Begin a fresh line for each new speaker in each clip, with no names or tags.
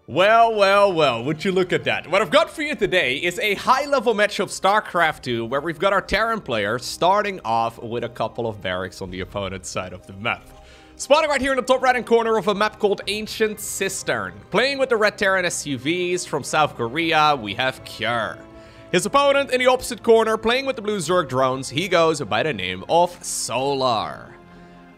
Well, well, well, would you look at that. What I've got for you today is a high-level match of StarCraft 2, where we've got our Terran player starting off with a couple of barracks on the opponent's side of the map. Spawning right here in the top right-hand corner of a map called Ancient Cistern. Playing with the red Terran SUVs from South Korea, we have Kjur. His opponent in the opposite corner, playing with the blue Zerg drones, he goes by the name of Solar.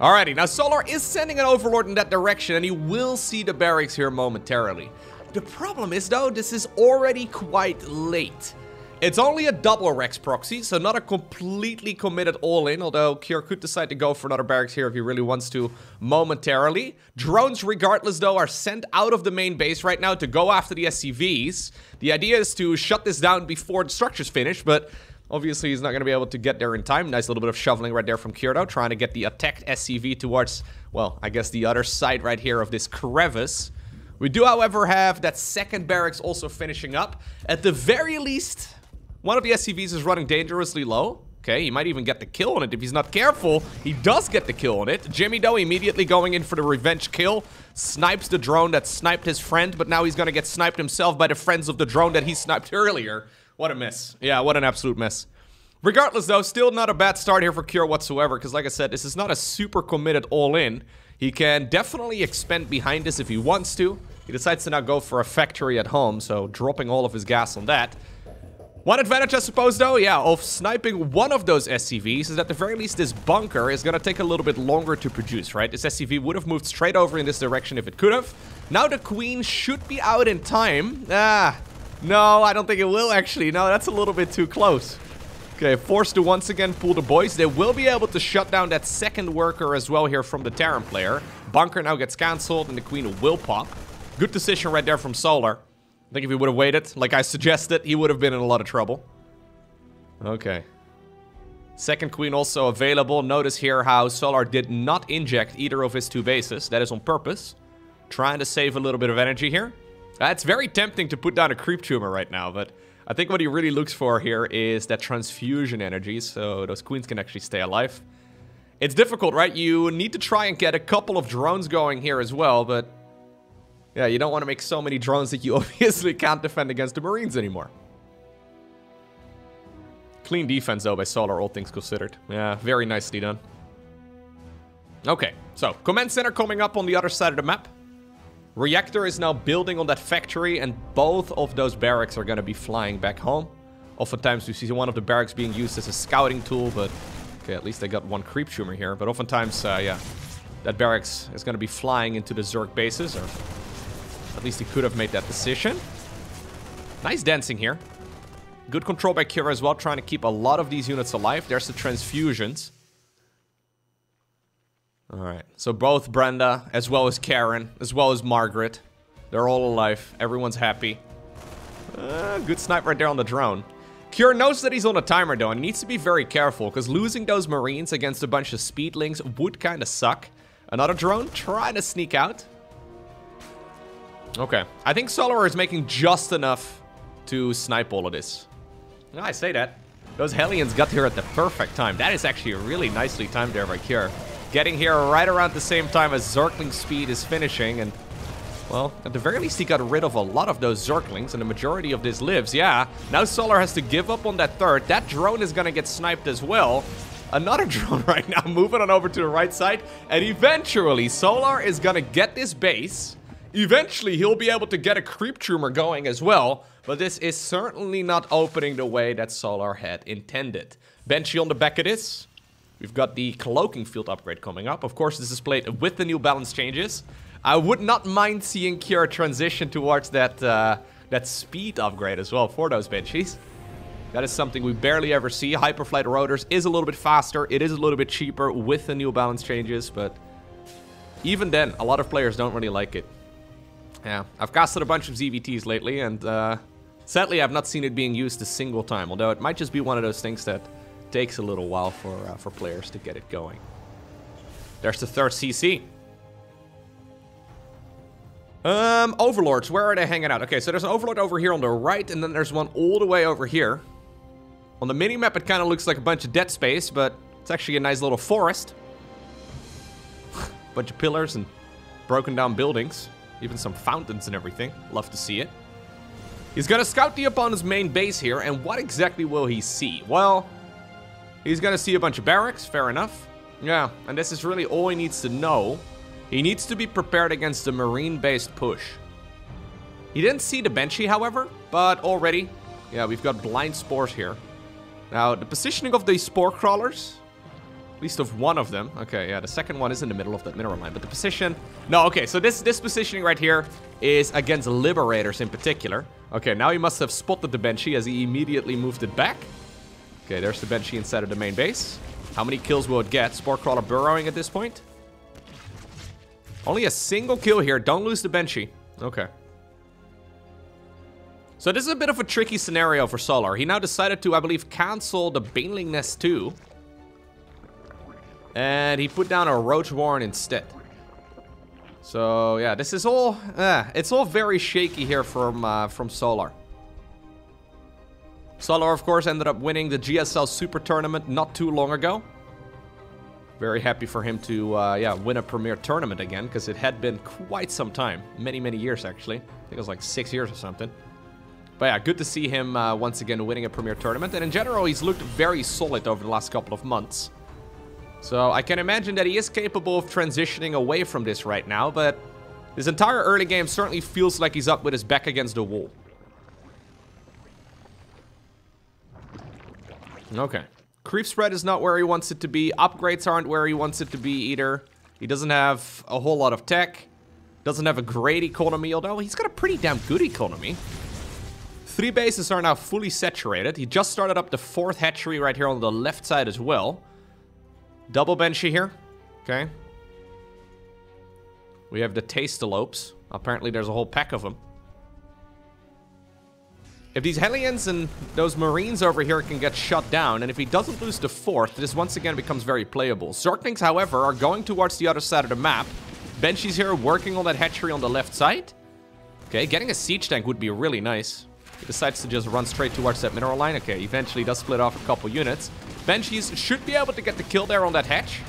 Alrighty, now Solar is sending an Overlord in that direction, and he will see the barracks here momentarily. The problem is, though, this is already quite late. It's only a double Rex proxy, so not a completely committed all-in, although Kjur could decide to go for another barracks here if he really wants to momentarily. Drones, regardless, though, are sent out of the main base right now to go after the SCVs. The idea is to shut this down before the structure's finished, but obviously, he's not going to be able to get there in time. Nice little bit of shoveling right there from Kjur, trying to get the attacked SCV towards, well, I guess the other side right here of this crevice. We do, however, have that second barracks also finishing up. At the very least, one of the SCVs is running dangerously low. Okay, he might even get the kill on it if he's not careful. He does get the kill on it. Jimmy, though, immediately going in for the revenge kill. Snipes the drone that sniped his friend, but now he's going to get sniped himself by the friends of the drone that he sniped earlier. What a miss. Yeah, what an absolute miss. Regardless, though, still not a bad start here for Kjur whatsoever, because like I said, this is not a super committed all-in. He can definitely expand behind this if he wants to. He decides to now go for a factory at home, so dropping all of his gas on that. One advantage, I suppose, though, yeah, of sniping one of those SCVs is at the very least this bunker is going to take a little bit longer to produce, right? This SCV would have moved straight over in this direction if it could have. Now the Queen should be out in time. No, I don't think it will, actually. No, that's a little bit too close. Okay, forced to once again pull the boys. They will be able to shut down that second worker as well here from the Terran player. Bunker now gets cancelled and the Queen will pop. Good decision right there from Solar. I think if he would have waited, like I suggested, he would have been in a lot of trouble. Okay. Second Queen also available. Notice here how Solar did not inject either of his two bases. That is on purpose. Trying to save a little bit of energy here. It's very tempting to put down a creep tumor right now, but I think what he really looks for here is that transfusion energy, so those queens can actually stay alive. It's difficult, right? You need to try and get a couple of drones going here as well, but yeah, you don't want to make so many drones that you obviously can't defend against the Marines anymore. Clean defense, though, by Solar, all things considered. Yeah, very nicely done. Okay, so command center coming up on the other side of the map. Reactor is now building on that factory, and both of those barracks are going to be flying back home. Oftentimes, we see one of the barracks being used as a scouting tool, but okay, at least they got one creep tumor here. But oftentimes, yeah, that barracks is going to be flying into the Zerg bases, or at least he could have made that decision. Nice dancing here. Good control by Kjur as well, trying to keep a lot of these units alive. There's the transfusions. Alright, so both Brenda, as well as Karen, as well as Margaret, they're all alive. Everyone's happy. Good snipe right there on the drone. Kjur knows that he's on a timer, though, and he needs to be very careful, because losing those Marines against a bunch of speedlings would kind of suck. Another drone trying to sneak out. Okay, I think Solar is making just enough to snipe all of this. I say that. Those Hellions got here at the perfect time. That is actually really nicely timed there by Kjur. Getting here right around the same time as Zergling speed is finishing, and well, at the very least he got rid of a lot of those Zerglings, and the majority of this lives. Yeah, now Solar has to give up on that third. That drone is gonna get sniped as well. Another drone right now moving on over to the right side, and eventually Solar is gonna get this base. Eventually he'll be able to get a creep tumor going as well, but this is certainly not opening the way that Solar had intended. Banshee on the back of this. We've got the cloaking field upgrade coming up. Of course, this is played with the new balance changes. I would not mind seeing Kjur transition towards that that speed upgrade as well for those Banshees. That is something we barely ever see. Hyperflight rotors is a little bit faster. It is a little bit cheaper with the new balance changes, but even then, a lot of players don't really like it. Yeah, I've casted a bunch of ZVTs lately, and sadly, I've not seen it being used a single time. Although it might just be one of those things that takes a little while for players to get it going. There's the third CC. Overlords, where are they hanging out? Okay, so there's an Overlord over here on the right, and then there's one all the way over here. On the mini-map, it kind of looks like a bunch of dead space, but it's actually a nice little forest. Bunch of pillars and broken down buildings. Even some fountains and everything. Love to see it. He's gonna scout the opponent's main base here, and what exactly will he see? Well, he's gonna see a bunch of barracks, fair enough. Yeah, and this is really all he needs to know. He needs to be prepared against the marine-based push. He didn't see the Banshee, however, but already, yeah, we've got blind spores here. Now, the positioning of these spore crawlers, at least of one of them. Okay, yeah, the second one is in the middle of that mineral line, but the position... No, okay, so this positioning right here is against Liberators in particular. Okay, now he must have spotted the Banshee as he immediately moved it back. Okay, there's the Banshee inside of the main base. How many kills will it get? Spore crawler burrowing at this point. Only a single kill here. Don't lose the Banshee. Okay. So this is a bit of a tricky scenario for Solar. He now decided to, I believe, cancel the Baneling Nest too. And he put down a Roach Warren instead. So yeah, this is all, it's all very shaky here from Solar. Solar, of course, ended up winning the GSL Super Tournament not too long ago. Very happy for him to, yeah, win a Premier Tournament again, because it had been quite some time. Many, many years, actually. I think it was like 6 years or something. But yeah, good to see him once again winning a Premier Tournament. And in general, he's looked very solid over the last couple of months. So I can imagine that he is capable of transitioning away from this right now. But this entire early game certainly feels like he's up with his back against the wall. Okay. Creep spread is not where he wants it to be. Upgrades aren't where he wants it to be either. He doesn't have a whole lot of tech. Doesn't have a great economy, although he's got a pretty damn good economy. 3 bases are now fully saturated. He just started up the 4th hatchery right here on the left side as well. Double Banshee here. Okay. We have the Tastelopes. Apparently there's a whole pack of them. If these Hellions and those Marines over here can get shut down, and if he doesn't lose the 4th, this once again becomes very playable. Zerglings, however, are going towards the other side of the map. Banshee's here working on that hatchery on the left side. Okay, getting a siege tank would be really nice. He decides to just run straight towards that mineral line. Okay, eventually does split off a couple units. Banshees should be able to get the kill there on that hatch.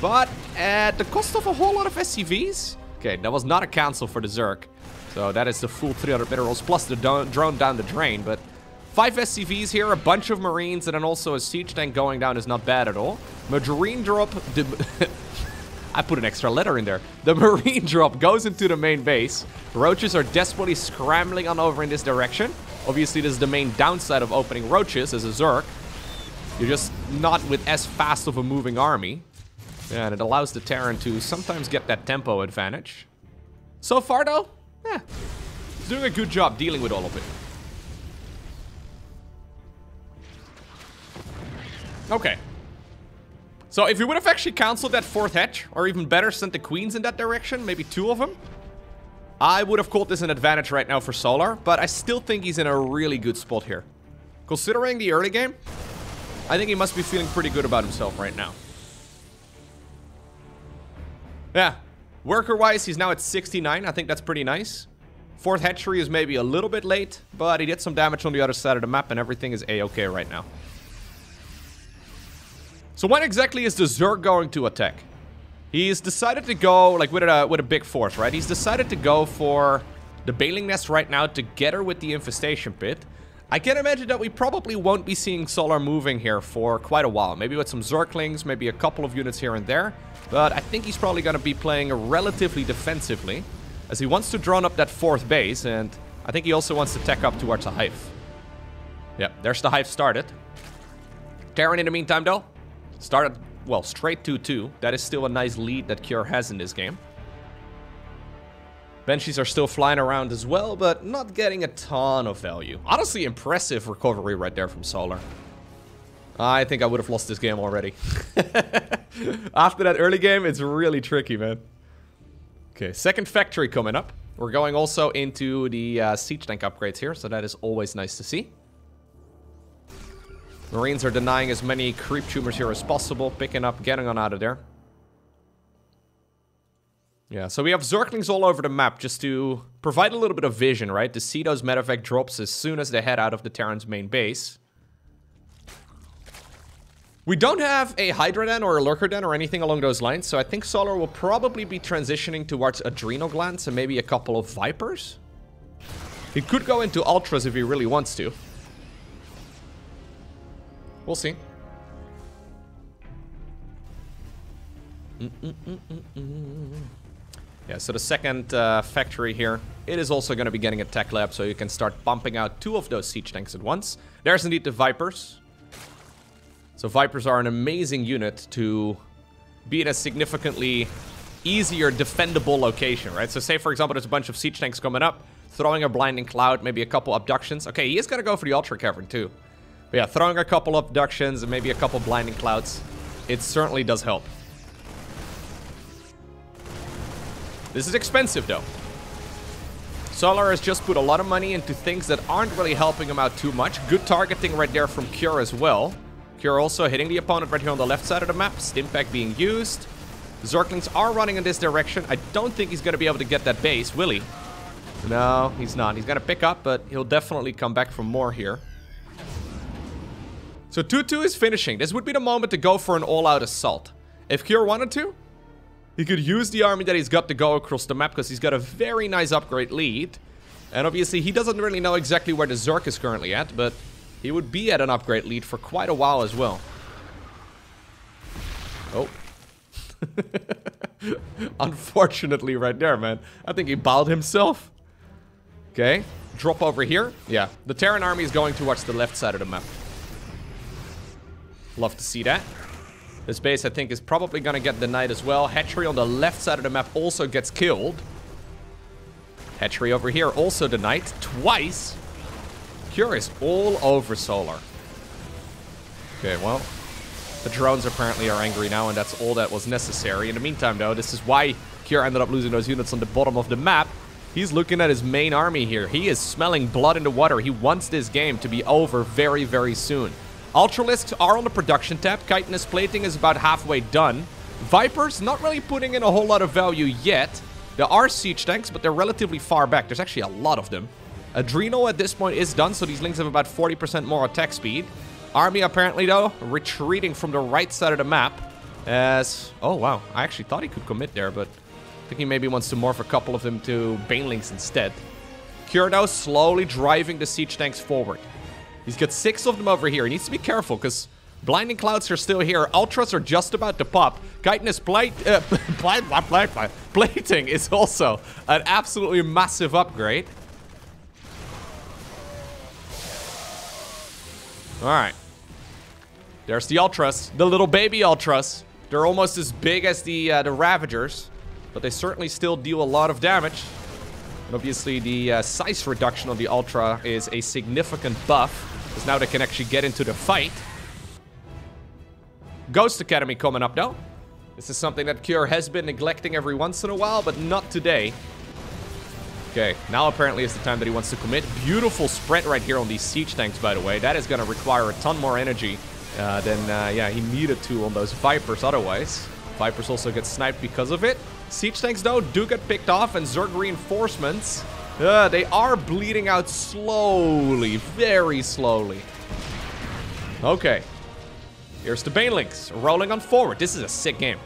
But at the cost of a whole lot of SCVs. Okay, that was not a cancel for the Zerg. So that is the full 300 minerals plus the drone down the drain. But 5 SCVs here, a bunch of Marines, and then also a siege tank going down is not bad at all. Marine drop... I put an extra letter in there. The Marine drop goes into the main base. Roaches are desperately scrambling on over in this direction. Obviously, this is the main downside of opening Roaches as a Zerg. You're just not with as fast of a moving army. Yeah, and it allows the Terran to sometimes get that tempo advantage. So far, though, he's doing a good job dealing with all of it. Okay. So if we would have actually cancelled that 4th hatch, or even better, sent the queens in that direction, maybe 2 of them, I would have called this an advantage right now for Solar, but I still think he's in a really good spot here. Considering the early game, I think he must be feeling pretty good about himself right now. Yeah, worker-wise, he's now at 69. I think that's pretty nice. 4th hatchery is maybe a little bit late, but he did some damage on the other side of the map, and everything is A-okay right now. So when exactly is the Zerg going to attack? He's decided to go like with a big force, right? He's decided to go for the Baneling Nest right now together with the Infestation Pit. I can imagine that we probably won't be seeing Solar moving here for quite a while. Maybe with some Zerglings, maybe a couple of units here and there. But I think he's probably going to be playing relatively defensively, as he wants to drone up that 4th base, and I think he also wants to tech up towards a hive. Yep, there's the hive started. Terran in the meantime, though, started, well, straight 2-2. That is still a nice lead that Cure has in this game. Banshees are still flying around as well, but not getting a ton of value. Honestly, impressive recovery right there from Solar. I think I would have lost this game already. After that early game, it's really tricky, man. Okay, 2nd factory coming up. We're going also into the siege tank upgrades here, so that is always nice to see. Marines are denying as many creep tumors here as possible, picking up, getting on out of there. Yeah, so we have Zerglings all over the map just to provide a little bit of vision, right? To see those medevac drops as soon as they head out of the Terran's main base. We don't have a Hydra Den or a Lurker Den or anything along those lines, so I think Solar will probably be transitioning towards Adrenal Glands and maybe a couple of Vipers. He could go into Ultras if he really wants to. We'll see. Yeah, so the second factory here, it is also going to be getting a tech lab, so you can start pumping out 2 of those siege tanks at once. There's indeed the Vipers. So Vipers are an amazing unit to be in a significantly easier defendable location, right? So say, for example, there's a bunch of siege tanks coming up, throwing a Blinding Cloud, maybe a couple abductions. Okay, he is going to go for the Ultra Cavern too. But yeah, throwing a couple abductions and maybe a couple Blinding Clouds, it certainly does help. This is expensive though. Solar has just put a lot of money into things that aren't really helping him out too much. Good targeting right there from Cure as well. Cure also hitting the opponent right here on the left side of the map. Stimpack being used. Zerglings are running in this direction. I don't think he's going to be able to get that base, will he? No, he's not. He's going to pick up, but he'll definitely come back for more here. So 2-2 is finishing. This would be the moment to go for an all-out assault. If Cure wanted to, he could use the army that he's got to go across the map because he's got a very nice upgrade lead. And obviously he doesn't really know exactly where the Zerg is currently at, but he would be at an upgrade lead for quite a while as well. Oh. Unfortunately right there, man. I think he bowed himself. Okay. Drop over here. Yeah. The Terran army is going towards the left side of the map. Love to see that. This base, I think, is probably going to get denied as well. Hatchery on the left side of the map also gets killed. Hatchery over here also denied twice. Cure is all over Solar. Okay, well, the drones apparently are angry now, and that's all that was necessary. In the meantime, though, this is why Cure ended up losing those units on the bottom of the map. He's looking at his main army here. He is smelling blood in the water. He wants this game to be over very, very soon. Ultralisks are on the production tab. Chitinous plating is about halfway done. Vipers, not really putting in a whole lot of value yet. There are siege tanks, but they're relatively far back. There's actually a lot of them. Adrenal at this point is done, so these lings have about 40% more attack speed. Army apparently, though, retreating from the right side of the map. As... oh, wow. I actually thought he could commit there, but I think he maybe wants to morph a couple of them to Banelings instead. Cure, though, slowly driving the siege tanks forward. He's got 6 of them over here. He needs to be careful, because Blinding Clouds are still here. Ultras are just about to pop. Chitinous plating is also an absolutely massive upgrade. Alright. There's the Ultras. The little baby Ultras. They're almost as big as the Ravagers, but they certainly still deal a lot of damage. And obviously, the size reduction on the Ultra is a significant buff, because now they can actually get into the fight. Ghost Academy coming up, though. This is something that Cure has been neglecting every once in a while, but not today. Okay, now apparently is the time that he wants to commit. Beautiful spread right here on these siege tanks, by the way. That is going to require a ton more energy than yeah, he needed to on those Vipers otherwise. Vipers also get sniped because of it. Siege tanks, though, do get picked off, and Zerg reinforcements, they are bleeding out slowly, very slowly. Okay. Here's the Banelings, rolling on forward. This is a sick game.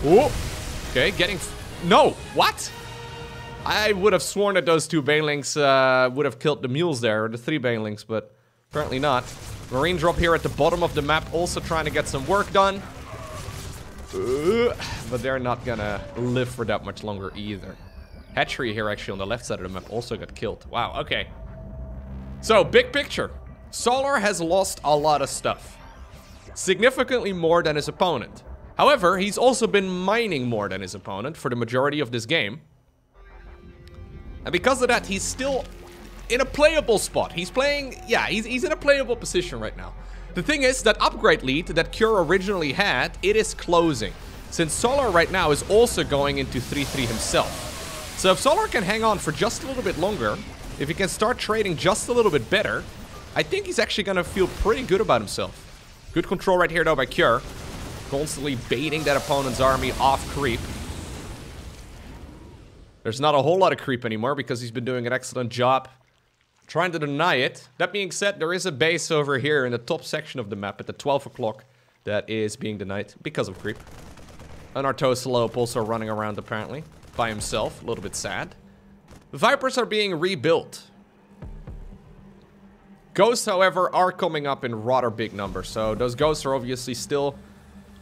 Ooh. Okay, getting... no, what? I would have sworn that those 2 Banelings would have killed the mules there, or the 3 Banelings, but apparently not. Marine drop here at the bottom of the map, also trying to get some work done. But they're not gonna live for that much longer either. Hatchery here actually on the left side of the map also got killed. Wow, okay. So, big picture. Solar has lost a lot of stuff. Significantly more than his opponent. However, he's also been mining more than his opponent for the majority of this game. And because of that, he's still in a playable spot. He's playing... yeah, he's in a playable position right now. The thing is, that upgrade lead that Cure originally had, it is closing. Since Solar right now is also going into 3-3 himself. So if Solar can hang on for just a little bit longer, if he can start trading just a little bit better, I think he's actually going to feel pretty good about himself. Good control right here, though, by Cure. Constantly baiting that opponent's army off creep. There's not a whole lot of creep anymore because he's been doing an excellent job Trying to deny it. That being said, there is a base over here in the top section of the map at the 12 o'clock that is being denied because of creep. And our Tosalope also running around apparently by himself. A little bit sad. The Vipers are being rebuilt. Ghosts, however, are coming up in rather big numbers. So those ghosts are obviously still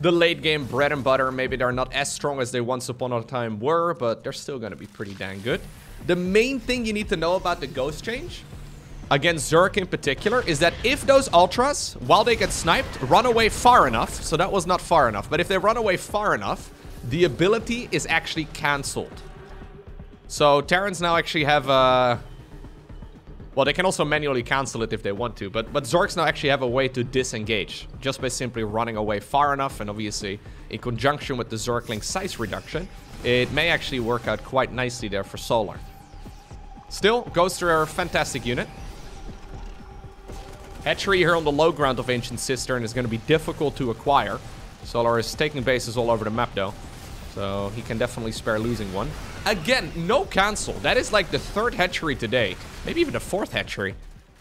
the late game bread and butter. Maybe they're not as strong as they once upon a time were, but they're still going to be pretty dang good. The main thing you need to know about the ghost change, against Zerg in particular, is that if those ultras, while they get sniped, run away far enough, so that was not far enough, but if they run away far enough, the ability is actually cancelled. So Terrans now actually have well, they can also manually cancel it if they want to, but Zergs now actually have a way to disengage just by simply running away far enough, and obviously in conjunction with the Zergling size reduction, it may actually work out quite nicely there for Solar. Still, Ghosts are a fantastic unit. Hatchery here on the low ground of Ancient Cistern is going to be difficult to acquire. Solar is taking bases all over the map though, so he can definitely spare losing one. Again, no cancel. That is like the third hatchery today. Maybe even the fourth hatchery.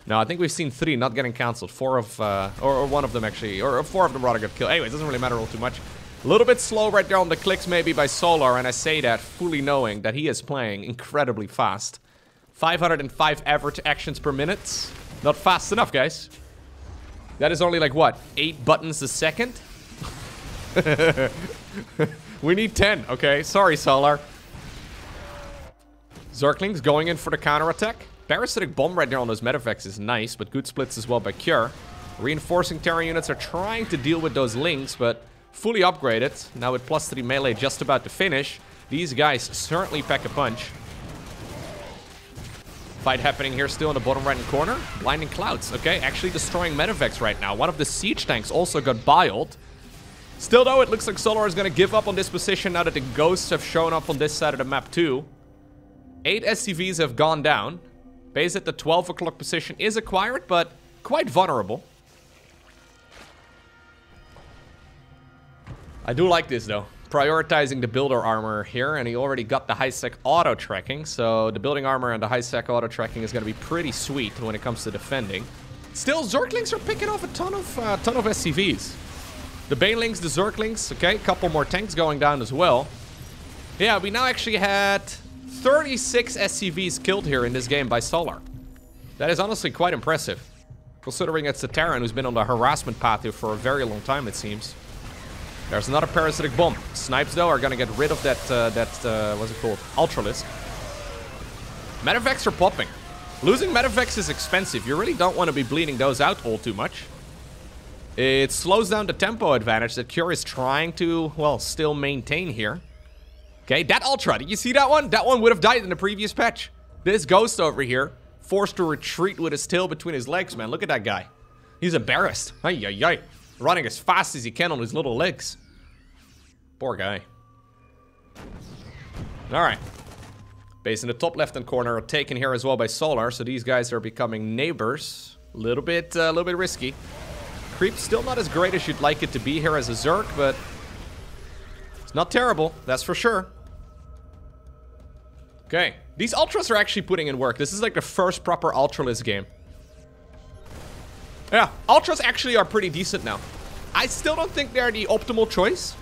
No, I think we've seen 3 not getting canceled. 4 of, or 1 of them actually, or 4 of them rather got killed. Anyway, it doesn't really matter all too much. A little bit slow right there on the clicks maybe by Solar, and I say that fully knowing that he is playing incredibly fast. 505 average actions per minute. Not fast enough, guys. That is only like, what, 8 buttons a second? We need 10, okay? Sorry, Solar. Zerglings going in for the counterattack. Parasitic Bomb right there on those Medevacs is nice, but good splits as well by Cure. Reinforcing Terran units are trying to deal with those links, but fully upgraded. Now with +3 melee just about to finish. These guys certainly pack a punch. Fight happening here still in the bottom right-hand corner. Blinding Clouds, okay? Actually destroying Medevacs right now. One of the siege tanks also got biled. Still though, it looks like Solar is going to give up on this position now that the Ghosts have shown up on this side of the map too. 8 SCVs have gone down. Base at the 12 o'clock position is acquired, but quite vulnerable. I do like this though. Prioritizing the builder armor here, and he already got the high-sec auto tracking, so the building armor and the high-sec auto tracking is going to be pretty sweet when it comes to defending. Still, Zerglings are picking off a ton of SCVs. The Banelings, the Zerglings, okay, a couple more tanks going down as well. Yeah, we now actually had 36 SCVs killed here in this game by Solar. That is honestly quite impressive, considering it's the Terran who's been on the harassment path here for a very long time, it seems. There's another Parasitic Bomb. Snipes, though, are going to get rid of that, what's it called? Ultralisk. Medevacs are popping. Losing Medevacs is expensive. You really don't want to be bleeding those out all too much. It slows down the tempo advantage that Cure is trying to, well, still maintain here. Okay, that Ultra, did you see that one? That one would have died in the previous patch. This Ghost over here, forced to retreat with his tail between his legs, man. Look at that guy. He's embarrassed. Ay, ay, ay. Running as fast as he can on his little legs. Poor guy. Alright. Base in the top left-hand corner are taken here as well by Solar, so these guys are becoming neighbors. A little bit risky. Creep still not as great as you'd like it to be here as a Zerg, but it's not terrible, that's for sure. Okay, these Ultras are actually putting in work. This is like the first proper Ultralist game. Yeah, Ultras actually are pretty decent now. I still don't think they're the optimal choice.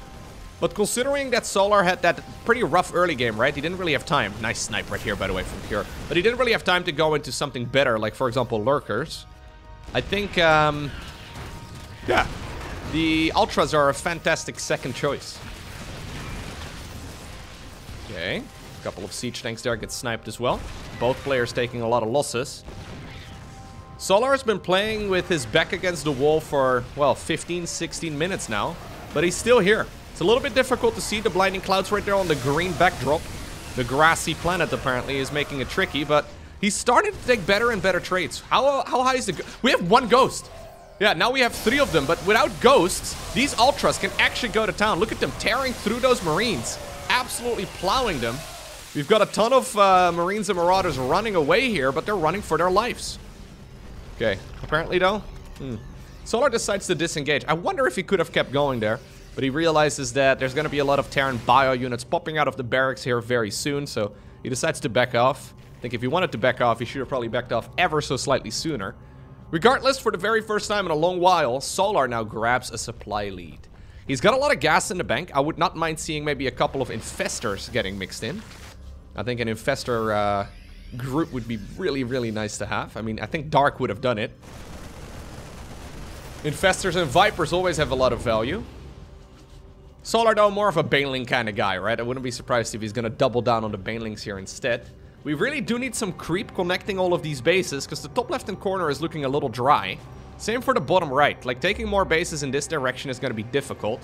But considering that Solar had that pretty rough early game, right? He didn't really have time. Nice snipe right here, by the way, from Cure. But he didn't really have time to go into something better, like, for example, Lurkers. I think, yeah. The Ultras are a fantastic second choice. Okay. A couple of siege tanks there get sniped as well. Both players taking a lot of losses. Solar has been playing with his back against the wall for, well, 15, 16 minutes now. But he's still here. It's a little bit difficult to see the blinding clouds right there on the green backdrop. The grassy planet, apparently, is making it tricky, but he's starting to take better and better trades. How high is the... We have 1 ghost. Yeah, now we have 3 of them, but without ghosts, these Ultras can actually go to town. Look at them tearing through those Marines. Absolutely plowing them. We've got a ton of Marines and Marauders running away here, but they're running for their lives. Okay, apparently though, Solar decides to disengage. I wonder if he could have kept going there, but he realizes that there's going to be a lot of Terran bio units popping out of the barracks here very soon, so he decides to back off. think if he wanted to back off, he should have probably backed off ever so slightly sooner. Regardless, for the very first time in a long while, Solar now grabs a supply lead. He's got a lot of gas in the bank. I would not mind seeing maybe a couple of infestors getting mixed in. I think an infestor group would be really, really nice to have. I mean, I think Dark would have done it. Infestors and Vipers always have a lot of value. Solar, though, more of a Baneling kind of guy, right? I wouldn't be surprised if he's going to double down on the Banelings here instead. We really do need some creep connecting all of these bases, because the top left-hand corner is looking a little dry. Same for the bottom right. Like, taking more bases in this direction is going to be difficult.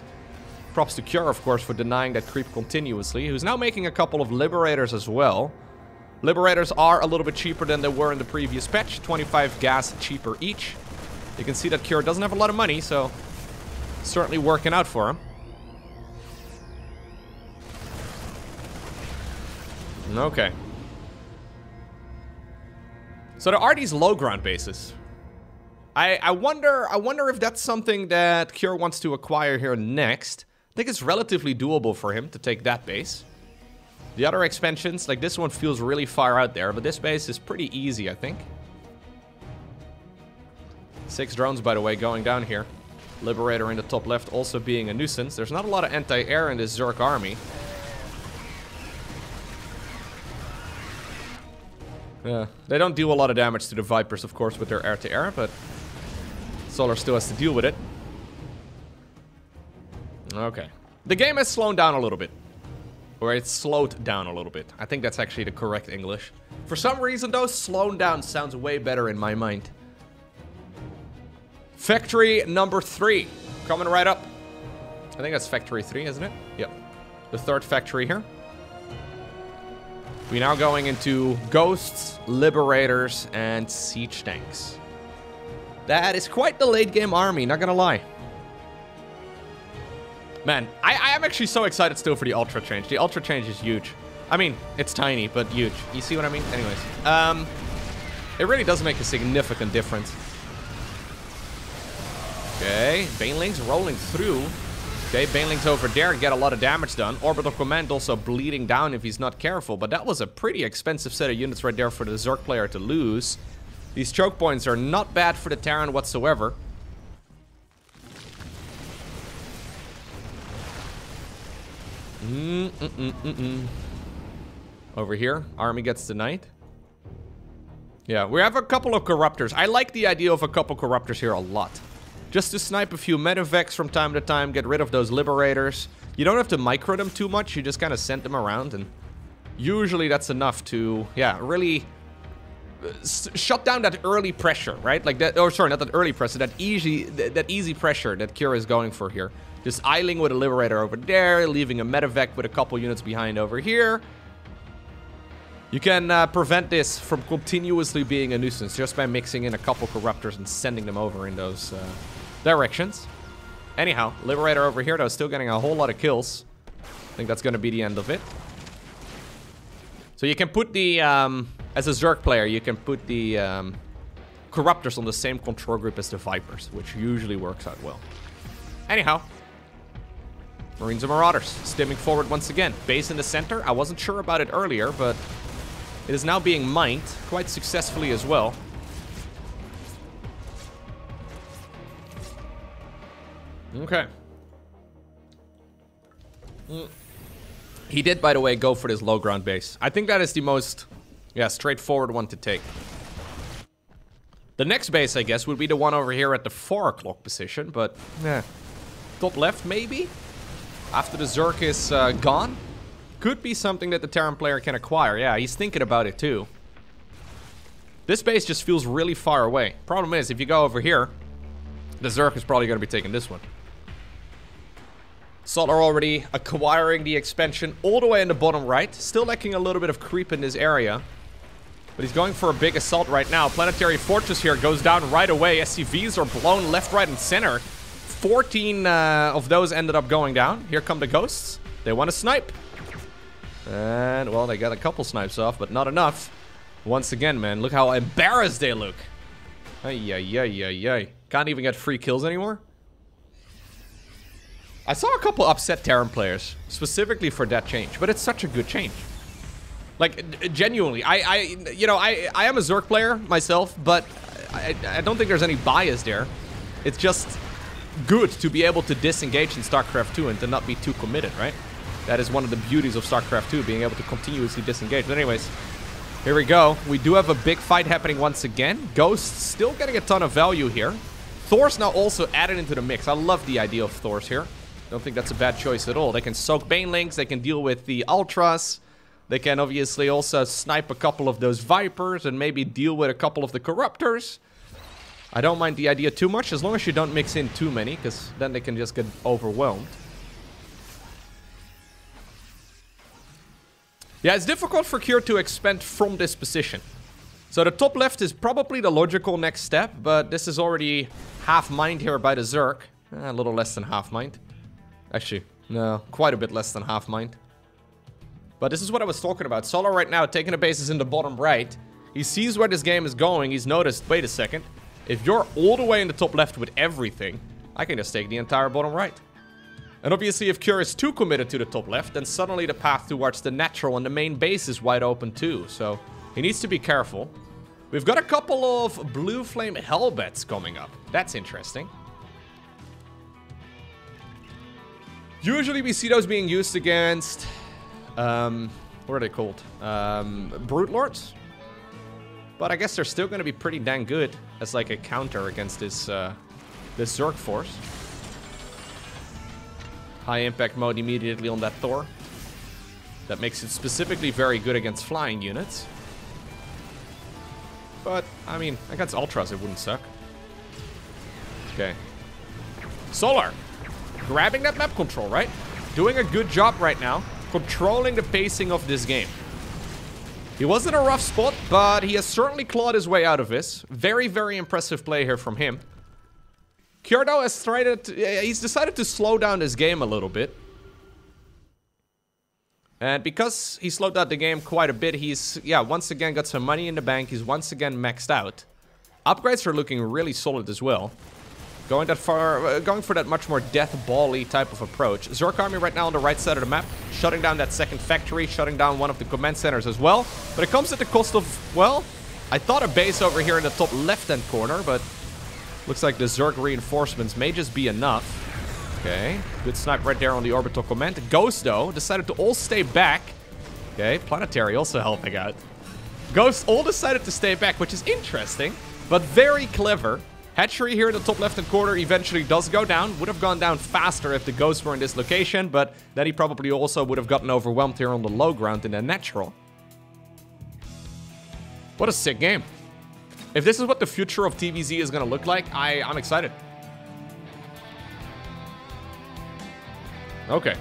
Props to Cure, of course, for denying that creep continuously, who's now making a couple of Liberators as well. Liberators are a little bit cheaper than they were in the previous patch. 25 gas cheaper each. You can see that Cure doesn't have a lot of money, so it's certainly working out for him. Okay. So there are these low ground bases. I wonder if that's something that Cure wants to acquire here next. I think it's relatively doable for him to take that base. The other expansions, like this one feels really far out there, but this base is pretty easy, I think. 6 drones, by the way, going down here. Liberator in the top left also being a nuisance. There's not a lot of anti-air in this Zerg army. Yeah, they don't do a lot of damage to the Vipers, of course, with their air-to-air, but Solar still has to deal with it. Okay. The game has slowed down a little bit. Or it's slowed down a little bit. I think that's actually the correct English. For some reason, though, slowed down sounds way better in my mind. Factory number 3. Coming right up. I think that's factory 3, isn't it? Yep. The third factory here. We're now going into Ghosts, Liberators, and Siege Tanks. That is quite the late game army, not gonna lie. Man, I am actually so excited still for the Ultra change. The Ultra change is huge. I mean, it's tiny, but huge. You see what I mean? Anyways. It really does make a significant difference. Okay, Banelings rolling through. Okay, Banelings over there get a lot of damage done. Orbital Command also bleeding down if he's not careful. But that was a pretty expensive set of units right there for the Zerg player to lose. These choke points are not bad for the Terran whatsoever. Over here, army gets denied. Yeah, we have a couple of Corruptors. I like the idea of a couple Corruptors here a lot. Just to snipe a few Medivacs from time to time, get rid of those Liberators. You don't have to micro them too much, you just kind of send them around, and usually that's enough to, yeah, really shut down that early pressure, right? Like that, or sorry, not that early pressure, that easy pressure that Kira is going for here. Just idling with a Liberator over there, leaving a Medivac with a couple units behind over here. You can prevent this from continuously being a nuisance just by mixing in a couple Corruptors and sending them over in those directions. Anyhow, Liberator over here, though, still getting a whole lot of kills. I think that's going to be the end of it. So you can put the, as a Zerg player, you can put the Corruptors on the same control group as the Vipers, which usually works out well. Anyhow, Marines and Marauders stimming forward once again. Base in the center. I wasn't sure about it earlier, but it is now being mined quite successfully as well. Okay. He did, by the way, go for this low ground base. I think that is the most, yeah, straightforward one to take. The next base, I guess, would be the one over here at the 4 o'clock position, but, yeah. Top left, maybe? After the Zerg is gone? Could be something that the Terran player can acquire. Yeah, he's thinking about it too. This base just feels really far away. Problem is, if you go over here, the Zerg is probably going to be taking this one. Solar already acquiring the expansion all the way in the bottom right. Still lacking a little bit of creep in this area. But he's going for a big assault right now. Planetary Fortress here goes down right away. SCVs are blown left, right, and center. 14 of those ended up going down. Here come the Ghosts. They want to snipe. And, well, they got a couple snipes off, but not enough. Once again, man, look how embarrassed they look. Ay, ay, ay, ay, ay. Can't even get free kills anymore. I saw a couple upset Terran players, specifically for that change, but it's such a good change. Like, genuinely, you know, I am a Zerg player myself, but I don't think there's any bias there. It's just good to be able to disengage in StarCraft 2 and to not be too committed, right? That is one of the beauties of StarCraft 2, being able to continuously disengage. But anyways, here we go. We do have a big fight happening once again. Ghost still getting a ton of value here. Thor's now also added into the mix. I love the idea of Thor's here. Don't think that's a bad choice at all. They can soak Banelings, they can deal with the Ultras. They can obviously also snipe a couple of those Vipers and maybe deal with a couple of the Corruptors. I don't mind the idea too much, as long as you don't mix in too many, because then they can just get overwhelmed. Yeah, it's difficult for Cure to expand from this position. So the top left is probably the logical next step, but this is already half-mined here by the Zerg. A little less than half-mined. Actually, no, quite a bit less than half-mined. But this is what I was talking about. Solar right now taking the bases in the bottom right. He sees where this game is going. He's noticed, wait a second. If you're all the way in the top left with everything, I can just take the entire bottom right. And obviously if Cure is too committed to the top left, then suddenly the path towards the natural and the main base is wide open too. So he needs to be careful. We've got a couple of Blue Flame Hellbats coming up. That's interesting. Usually we see those being used against... what are they called? Brute Lords? But I guess they're still going to be pretty dang good as like a counter against this, this Zerg force. High impact mode immediately on that Thor. That makes it specifically very good against flying units. But, I mean, against Ultras it wouldn't suck. Okay. Solar. Grabbing that map control, right? Doing a good job right now. Controlling the pacing of this game. He was in a rough spot, but he has certainly clawed his way out of this. Very, very impressive play here from him. Kyordo has he's decided to slow down this game a little bit. And because he slowed down the game quite a bit, he's, yeah, once again got some money in the bank. He's once again maxed out. Upgrades are looking really solid as well. Going that far, going for that much more death ball-y type of approach. Zerg army right now on the right side of the map, shutting down that second factory, shutting down one of the command centers as well. But it comes at the cost of, well, I thought a base over here in the top left-hand corner, but looks like the Zerg reinforcements may just be enough. Okay, good snipe right there on the orbital command. Ghost, though, decided to all stay back. Okay, Planetary also helping out. Ghosts all decided to stay back, which is interesting, but very clever. Hatchery here in the top left-hand corner eventually does go down. Would have gone down faster if the Ghosts were in this location, but then he probably also would have gotten overwhelmed here on the low ground in the natural. What a sick game. If this is what the future of TVZ is going to look like, I'm excited. Okay.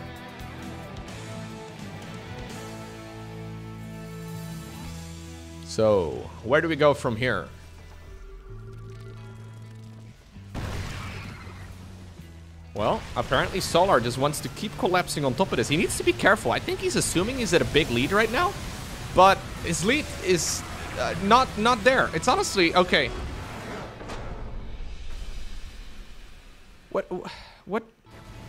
So, where do we go from here? Well, apparently Solar just wants to keep collapsing on top of this. He needs to be careful. I think he's assuming he's at a big lead right now, but his lead is not there. It's honestly okay. What?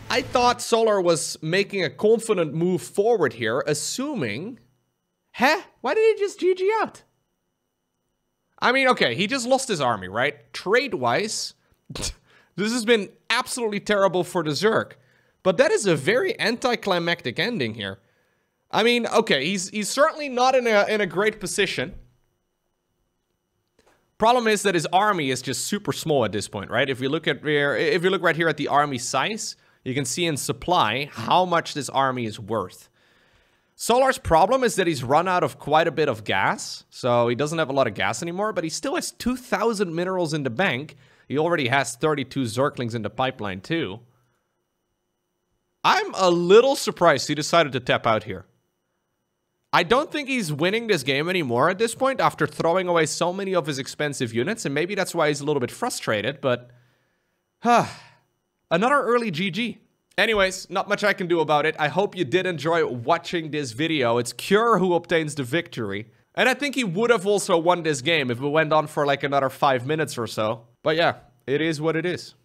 I thought Solar was making a confident move forward here, assuming. Huh? Why did he just GG out? I mean, okay, he just lost his army, right? Trade-wise. This has been absolutely terrible for the Zerg. But that is a very anticlimactic ending here. I mean, okay, he's certainly not in a great position. Problem is that his army is just super small at this point, right? If you look right here at the army size, you can see in supply how much this army is worth. Solar's problem is that he's run out of quite a bit of gas, so he doesn't have a lot of gas anymore, but he still has 2,000 minerals in the bank. He already has 32 Zerglings in the pipeline, too. I'm a little surprised he decided to tap out here. I don't think he's winning this game anymore at this point after throwing away so many of his expensive units, and maybe that's why he's a little bit frustrated, but... another early GG. Anyways, not much I can do about it. I hope you did enjoy watching this video. It's Cure who obtains the victory. And I think he would have also won this game if it went on for like another 5 minutes or so. But yeah, it is what it is.